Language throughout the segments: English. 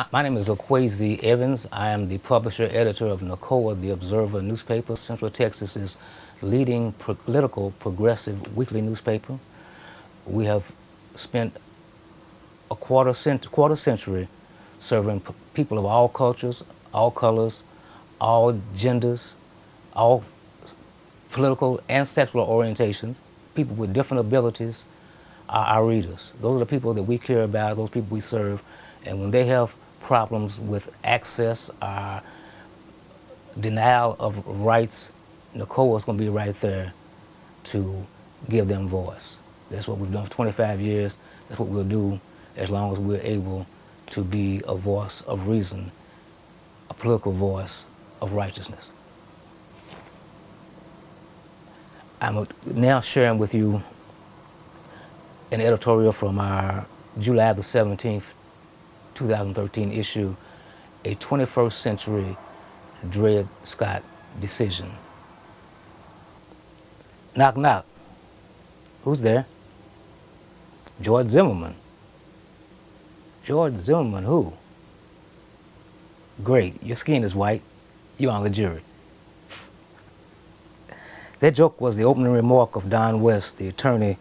My name is Akwasi Evans. I am the publisher, editor of NOKOA, the Observer newspaper, Central Texas's leading political progressive weekly newspaper. We have spent a quarter century serving people of all cultures, all colors, all genders, all political and sexual orientations, people with different abilities are our readers. Those are the people that we care about, those people we serve, and when they have problems with access, denial of rights, NOKOA is going to be right there to give them voice. That's what we've done for 25 years. That's what we'll do as long as we're able to be a voice of reason, a political voice of righteousness. I'm now sharing with you an editorial from our July the 17th, 2013 issue, a 21st Century Dred Scott Decision. Knock, knock. Who's there? George Zimmerman. George Zimmerman, who? Great, your skin is white. You're on the jury. That joke was the opening remark of Don West, the attorney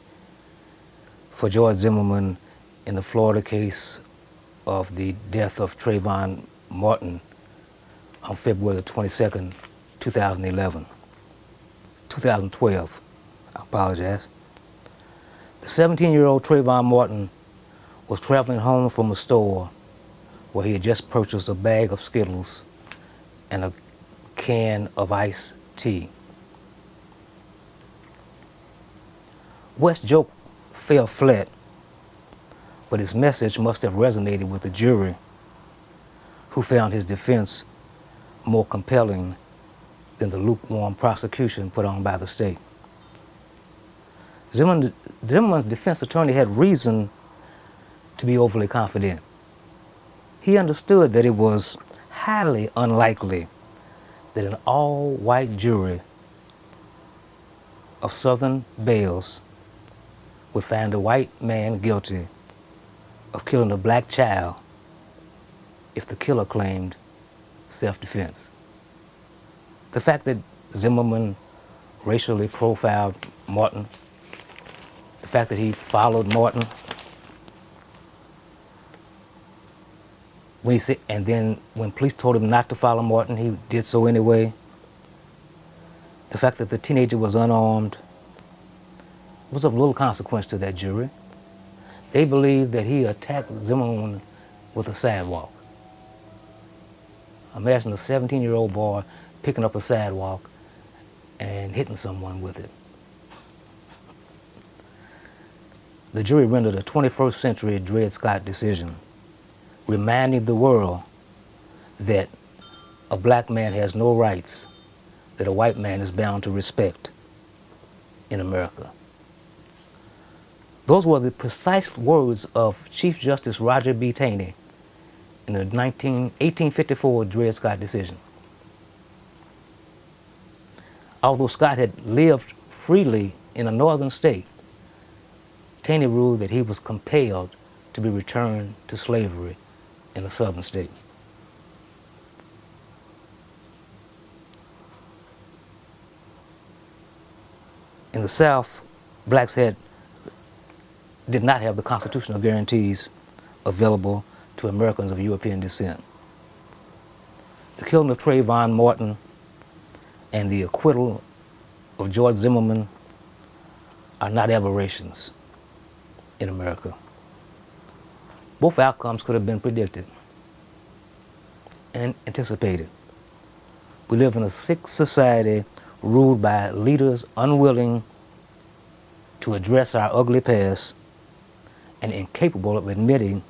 for George Zimmerman in the Florida case of the death of Trayvon Martin on February 22nd, 2012. I apologize. The 17-year-old Trayvon Martin was traveling home from a store where he had just purchased a bag of Skittles and a can of iced tea. West's joke fell flat, but his message must have resonated with the jury, who found his defense more compelling than the lukewarm prosecution put on by the state. Zimmerman's defense attorney had reason to be overly confident. He understood that it was highly unlikely that an all-white jury of Southern Belles would find a white man guilty of killing a black child if the killer claimed self-defense. The fact that Zimmerman racially profiled Martin, the fact that he followed Martin, and then when police told him not to follow Martin, he did so anyway. The fact that the teenager was unarmed was of little consequence to that jury. They believed that he attacked Zimmerman with a sidewalk. Imagine a 17-year-old boy picking up a sidewalk and hitting someone with it. The jury rendered a 21st Century Dred Scott decision, reminding the world that a black man has no rights that a white man is bound to respect in America. Those were the precise words of Chief Justice Roger B. Taney in the 1854 Dred Scott decision. Although Scott had lived freely in a northern state, Taney ruled that he was compelled to be returned to slavery in a southern state. In the South, blacks did not have the constitutional guarantees available to Americans of European descent. The killing of Trayvon Martin and the acquittal of George Zimmerman are not aberrations in America. Both outcomes could have been predicted and anticipated. We live in a sick society ruled by leaders unwilling to address our ugly past and incapable of admitting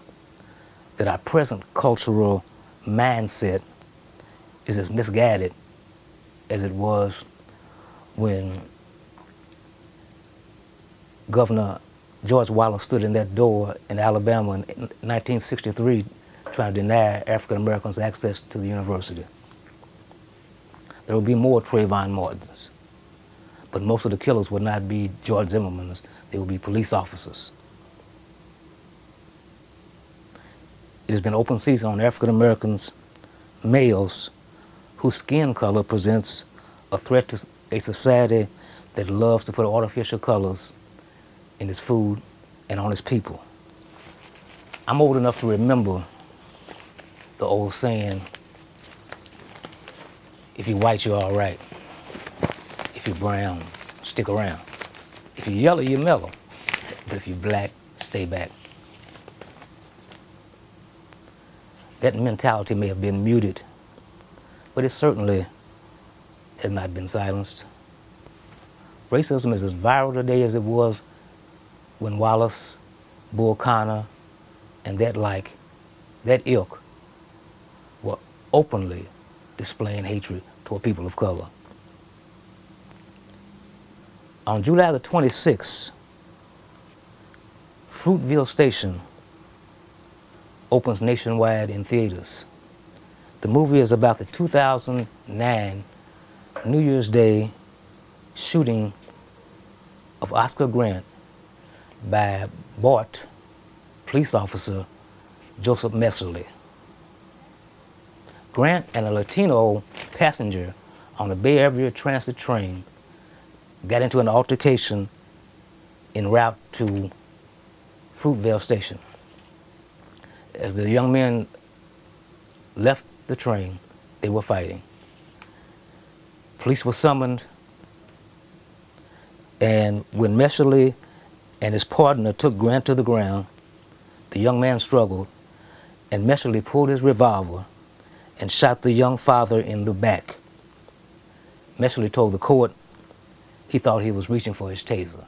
that our present cultural mindset is as misguided as it was when Governor George Wallace stood in that door in Alabama in 1963 trying to deny African Americans access to the university. There will be more Trayvon Martins, but most of the killers would not be George Zimmermans, they will be police officers. It has been open season on African Americans, males, whose skin color presents a threat to a society that loves to put artificial colors in its food and on its people. I'm old enough to remember the old saying, if you're white, you're all right. If you're brown, stick around. If you're yellow, you're mellow. But if you're black, stay back. That mentality may have been muted, but it certainly has not been silenced. Racism is as viral today as it was when Wallace, Bull Connor, and that ilk were openly displaying hatred toward people of color. On July the 26th, Fruitville Station opens nationwide in theaters. The movie is about the 2009 New Year's Day shooting of Oscar Grant by BART police officer Joseph Messerly. Grant and a Latino passenger on the Bay Area Transit train got into an altercation en route to Fruitvale Station. As the young men left the train, they were fighting. Police were summoned, and when Messerly and his partner took Grant to the ground, the young man struggled, and Messerly pulled his revolver and shot the young father in the back. Messerly told the court he thought he was reaching for his taser.